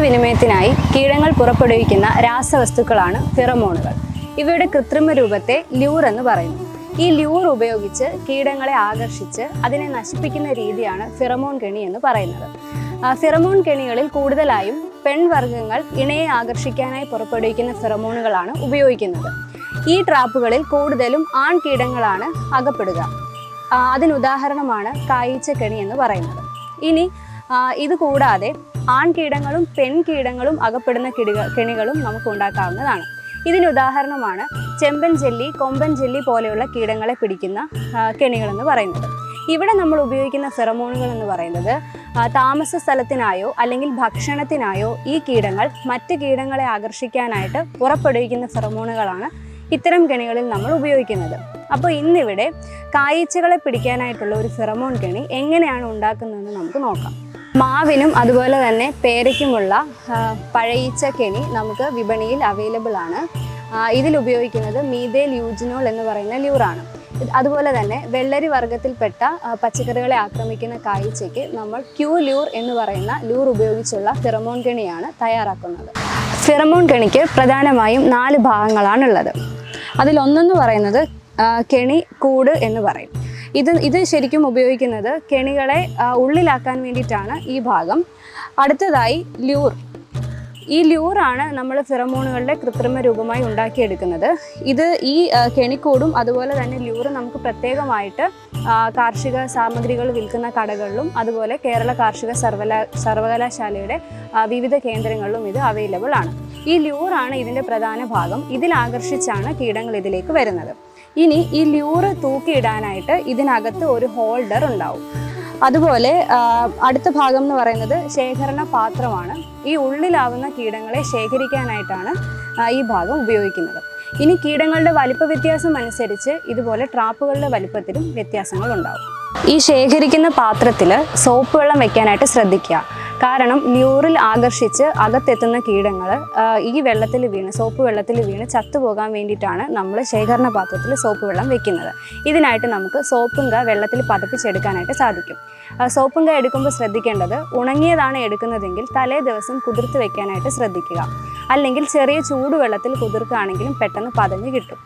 ആശയവിനിമയത്തിനായി കീടങ്ങൾ പുറപ്പെടുവിക്കുന്ന രാസവസ്തുക്കളാണ് ഫിറമോണുകൾ. ഇവയുടെ കൃത്രിമ രൂപത്തെ ല്യൂർ എന്ന് പറയുന്നു. ഈ ല്യൂർ ഉപയോഗിച്ച് കീടങ്ങളെ ആകർഷിച്ച് അതിനെ നശിപ്പിക്കുന്ന രീതിയാണ് ഫിറമോൺ കെണി എന്ന് പറയുന്നത്. ഫിറമോൺ കെണികളിൽ കൂടുതലായും പെൺവർഗ്ഗങ്ങൾ ഇണയെ ആകർഷിക്കാനായി പുറപ്പെടുവിക്കുന്ന ഫിറമോണുകളാണ് ഉപയോഗിക്കുന്നത്. ഈ ട്രാപ്പുകളിൽ കൂടുതലും ആൺകീടങ്ങളാണ് അകപ്പെടുക. അതിനുദാഹരണമാണ് കായീച്ച കെണി എന്ന് പറയുന്നത്. ഇനി ഇത് കൂടാതെ ആൺകീടങ്ങളും പെൺകീടങ്ങളും അകപ്പെടുന്ന കെണികളും നമുക്ക് ഉണ്ടാക്കാവുന്നതാണ്. ഇതിനുദാഹരണമാണ് ചെമ്പൻ ജെല്ലി, കൊമ്പൻ ജെല്ലി പോലെയുള്ള കീടങ്ങളെ പിടിക്കുന്ന കെണികളെന്ന് പറയുന്നത്. ഇവിടെ നമ്മൾ ഉപയോഗിക്കുന്ന ഫെറമോണുകൾ എന്ന് പറയുന്നത് താമസ സ്ഥലത്തിനായോ അല്ലെങ്കിൽ ഭക്ഷണത്തിനായോ ഈ കീടങ്ങൾ മറ്റ് കീടങ്ങളെ ആകർഷിക്കാനായിട്ട് പുറപ്പെടുവിക്കുന്ന ഫെറമോണുകളാണ് ഇത്തരം കെണികളിൽ നമ്മൾ ഉപയോഗിക്കുന്നത്. അപ്പോൾ ഇന്നിവിടെ കായീച്ചകളെ പിടിക്കാനായിട്ടുള്ള ഒരു ഫെറമോൺ കെണി എങ്ങനെയാണ് ഉണ്ടാക്കുന്നതെന്ന് നമുക്ക് നോക്കാം. മാവിനും അതുപോലെ തന്നെ പേരയ്ക്കുമുള്ള പഴയീച്ച കെണി നമുക്ക് വിപണിയിൽ അവൈലബിൾ ആണ്. ഇതിൽ ഉപയോഗിക്കുന്നത് മീഥൈൽ യൂജിനോൾ എന്ന് പറയുന്ന ല്യൂറാണ്. അതുപോലെ തന്നെ വെള്ളരി വർഗ്ഗത്തിൽപ്പെട്ട പച്ചക്കറികളെ ആക്രമിക്കുന്ന കായീച്ചയ്ക്ക് നമ്മൾ ക്യൂ ല്യൂർ എന്ന് പറയുന്ന ല്യൂർ ഉപയോഗിച്ചുള്ള ഫിറമോൺ കെണിയാണ് തയ്യാറാക്കുന്നത്. ഫിറമോൺ കെണിക്ക് പ്രധാനമായും 4 ഭാഗങ്ങളാണുള്ളത്. അതിലൊന്നെന്ന് പറയുന്നത് കെണി കൂട് എന്ന് പറയും. ഇത് ശരിക്കും ഉപയോഗിക്കുന്നത് കെണികളെ ഉള്ളിലാക്കാൻ വേണ്ടിയിട്ടാണ് ഈ ഭാഗം. അടുത്തതായി ല്യൂർ. ഈ ല്യൂറാണ് നമ്മൾ ഫിറമോണുകളുടെ കൃത്രിമ രൂപമായി ഉണ്ടാക്കിയെടുക്കുന്നത്. ഈ കെണിക്കൂടും അതുപോലെ തന്നെ ല്യൂറ് നമുക്ക് പ്രത്യേകമായിട്ട് കാർഷിക സാമഗ്രികൾ വിൽക്കുന്ന കടകളിലും അതുപോലെ കേരള കാർഷിക സർവകലാശാലയുടെ വിവിധ കേന്ദ്രങ്ങളിലും ഇത് അവൈലബിൾ ആണ്. ഈ ല്യൂറാണ് ഇതിൻ്റെ പ്രധാന ഭാഗം. ഇതിൽ ആകർഷിച്ചാണ് കീടങ്ങൾ ഇതിലേക്ക് വരുന്നത്. ഇനി ഈ ല്യൂറ് തൂക്കിയിടാനായിട്ട് ഇതിനകത്ത് ഒരു ഹോൾഡർ ഉണ്ടാവും. അതുപോലെ അടുത്ത ഭാഗം എന്ന് പറയുന്നത് ശേഖരണ പാത്രമാണ്. ഈ ഉള്ളിലാവുന്ന കീടങ്ങളെ ശേഖരിക്കാനായിട്ടാണ് ഈ ഭാഗം ഉപയോഗിക്കുന്നത്. ഇനി കീടങ്ങളുടെ വലിപ്പ വ്യത്യാസം അനുസരിച്ച് ഇതുപോലെ ട്രാപ്പുകളുടെ വലിപ്പത്തിലും വ്യത്യാസങ്ങൾ ഉണ്ടാവും. ഈ ശേഖരിക്കുന്ന പാത്രത്തിൽ സോപ്പ് വെള്ളം വെക്കാനായിട്ട് ശ്രദ്ധിക്കുക. കാരണം ല്യൂറിൽ ആകർഷിച്ച് അകത്തെത്തുന്ന കീടങ്ങൾ ഈ വെള്ളത്തിൽ വീണ് സോപ്പ് വെള്ളത്തിൽ വീണ് ചത്തുപോകാൻ വേണ്ടിയിട്ടാണ് നമ്മൾ ശേഖരണ പാത്രത്തിൽ സോപ്പ് വെള്ളം വെക്കുന്നത്. ഇതിനായിട്ട് നമുക്ക് സോപ്പുങ്ക വെള്ളത്തിൽ പതപ്പിച്ചെടുക്കാനായിട്ട് സാധിക്കും. സോപ്പുങ്ക എടുക്കുമ്പോൾ ശ്രദ്ധിക്കേണ്ടത് ഉണങ്ങിയതാണ് എടുക്കുന്നതെങ്കിൽ തലേ ദിവസം കുതിർത്ത് വെക്കാനായിട്ട് ശ്രദ്ധിക്കുക. അല്ലെങ്കിൽ ചെറിയ ചൂടുവെള്ളത്തിൽ കുതിർക്കുകയാണെങ്കിലും പെട്ടെന്ന് പതഞ്ഞ് കിട്ടും.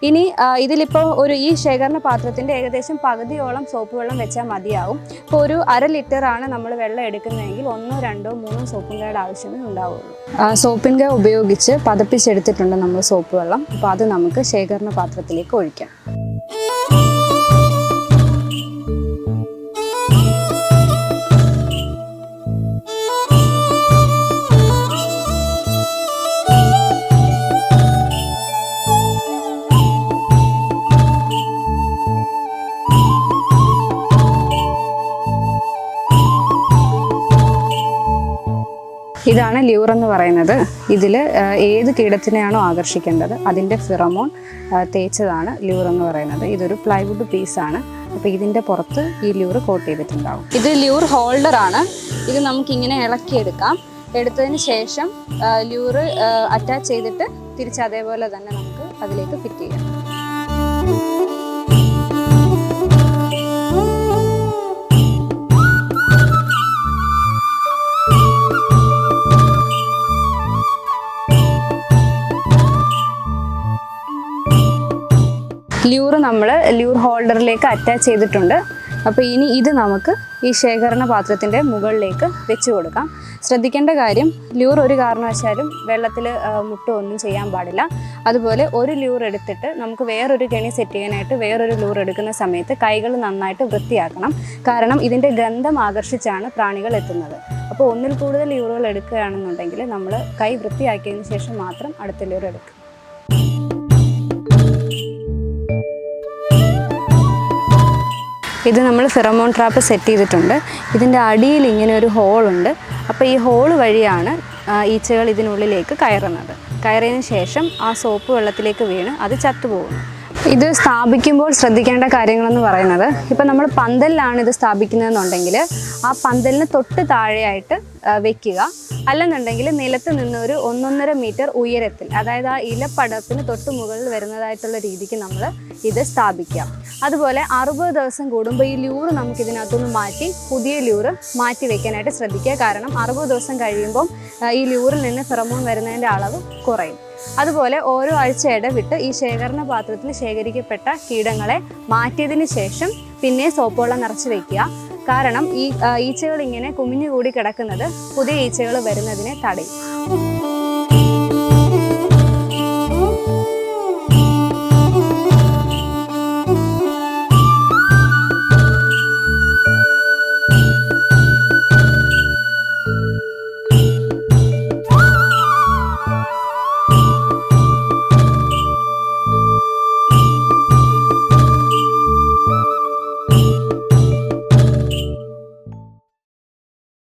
ഇനി ഇതിലിപ്പോൾ ഈ ശേഖരണ പാത്രത്തിൻ്റെ ഏകദേശം പകുതിയോളം സോപ്പ് വെള്ളം വെച്ചാൽ മതിയാവും. ഇപ്പോൾ ഒരു 1/2 ലിറ്ററാണ് നമ്മൾ വെള്ളം എടുക്കുന്നതെങ്കിൽ 1, 2, 3 സോപ്പിൻകയുടെ ആവശ്യമേ ഉണ്ടാവുള്ളൂ. സോപ്പിൻക ഉപയോഗിച്ച് പതപ്പിച്ചെടുത്തിട്ടുണ്ട് നമ്മൾ സോപ്പ് വെള്ളം. അപ്പോൾ അത് നമുക്ക് ശേഖരണ പാത്രത്തിലേക്ക് ഒഴിക്കാം. ഇതാണ് ല്യൂർ എന്ന് പറയുന്നത്. ഇതിൽ ഏത് കീടത്തിനെയാണോ ആകർഷിക്കേണ്ടത് അതിൻ്റെ ഫിറമോൺ തേച്ചതാണ് ല്യൂർ എന്ന് പറയുന്നത്. ഇതൊരു പ്ലൈവുഡ് പീസാണ്. അപ്പോൾ ഇതിൻ്റെ പുറത്ത് ഈ ല്യൂർ കോട്ട് ചെയ്തിട്ടുണ്ടാവും. ഇത് ല്യൂർ ഹോൾഡറാണ്. ഇത് നമുക്കിങ്ങനെ ഇളക്കിയെടുക്കാം. എടുത്തതിന് ശേഷം ല്യൂർ അറ്റാച്ച് ചെയ്തിട്ട് തിരിച്ച് അതേപോലെ തന്നെ നമുക്ക് അതിലേക്ക് ഫിറ്റ് ചെയ്യാം. ല്യൂർ നമ്മൾ ല്യൂർ ഹോൾഡറിലേക്ക് അറ്റാച്ച് ചെയ്തിട്ടുണ്ട്. അപ്പോൾ ഇനി ഇത് നമുക്ക് ഈ ശേഖരണ പാത്രത്തിൻ്റെ മുകളിലേക്ക് വെച്ച് കൊടുക്കാം. ശ്രദ്ധിക്കേണ്ട കാര്യം ല്യൂർ ഒരു കാരണവശാലും വെള്ളത്തിൽ ഒന്നും ചെയ്യാൻ പാടില്ല. അതുപോലെ ഒരു ല്യൂർ എടുത്തിട്ട് നമുക്ക് വേറൊരു കെണി സെറ്റ് ചെയ്യാനായിട്ട് വേറൊരു ല്യൂർ എടുക്കുന്ന സമയത്ത് കൈകൾ നന്നായിട്ട് വൃത്തിയാക്കണം. കാരണം ഇതിൻ്റെ ഗന്ധം ആകർഷിച്ചാണ് പ്രാണികൾ എത്തുന്നത്. അപ്പോൾ ഒന്നിൽ കൂടുതൽ ല്യൂറുകൾ എടുക്കുകയാണെന്നുണ്ടെങ്കിൽ നമ്മൾ കൈ വൃത്തിയാക്കിയതിന് ശേഷം മാത്രം അടുത്ത ല്യൂർ എടുക്കുക. ഇത് നമ്മൾ ഫിറമോൺ ട്രാപ്പ് സെറ്റ് ചെയ്തിട്ടുണ്ട്. ഇതിൻ്റെ അടിയിൽ ഇങ്ങനെ ഒരു ഹോളുണ്ട്. അപ്പോൾ ഈ ഹോള് വഴിയാണ് ഈച്ചകൾ ഇതിനുള്ളിലേക്ക് കയറുന്നത്. കയറിയതിന് ശേഷം ആ സോപ്പ് വെള്ളത്തിലേക്ക് വീണ് അത് ചത്തുപോകുന്നു. ഇത് സ്ഥാപിക്കുമ്പോൾ ശ്രദ്ധിക്കേണ്ട കാര്യങ്ങളെന്ന് പറയുന്നത്, ഇപ്പം നമ്മൾ പന്തലിലാണ് ഇത് സ്ഥാപിക്കുന്നതെന്നുണ്ടെങ്കിൽ ആ പന്തലിന് തൊട്ട് താഴെയായിട്ട് വെക്കുക. അല്ലെന്നുണ്ടെങ്കിൽ നിലത്ത് നിന്ന് ഒരു 1.5 മീറ്റർ ഉയരത്തിൽ, അതായത് ആ ഇലപ്പടർപ്പിന് തൊട്ട് മുകളിൽ വരുന്നതായിട്ടുള്ള രീതിക്ക് നമ്മൾ ഇത് സ്ഥാപിക്കുക. അതുപോലെ 60 ദിവസം കൂടുമ്പോൾ ഈ ല്യൂറ് നമുക്ക് ഇതിനകത്തുനിന്ന് മാറ്റി പുതിയ ല്യൂറ് മാറ്റി വെക്കാനായിട്ട് ശ്രദ്ധിക്കുക. കാരണം 60 ദിവസം കഴിയുമ്പം ഈ ല്യൂറിൽ നിന്ന് ഫെറമോൺ വരുന്നതിൻ്റെ അളവ് കുറയും. അതുപോലെ ഓരോ ആഴ്ച ഇടവിട്ട് ഈ ശേഖരണ പാത്രത്തിൽ ശേഖരിക്കപ്പെട്ട കീടങ്ങളെ മാറ്റിയതിന് ശേഷം പിന്നെ സോപ്പ് വെള്ളം നിറച്ച് വയ്ക്കുക. കാരണം ഈ ഈച്ചകൾ ഇങ്ങനെ കുമിഞ്ഞുകൂടി കിടക്കുന്നത് പുതിയ ഈച്ചകൾ വരുന്നതിനെ തടയും.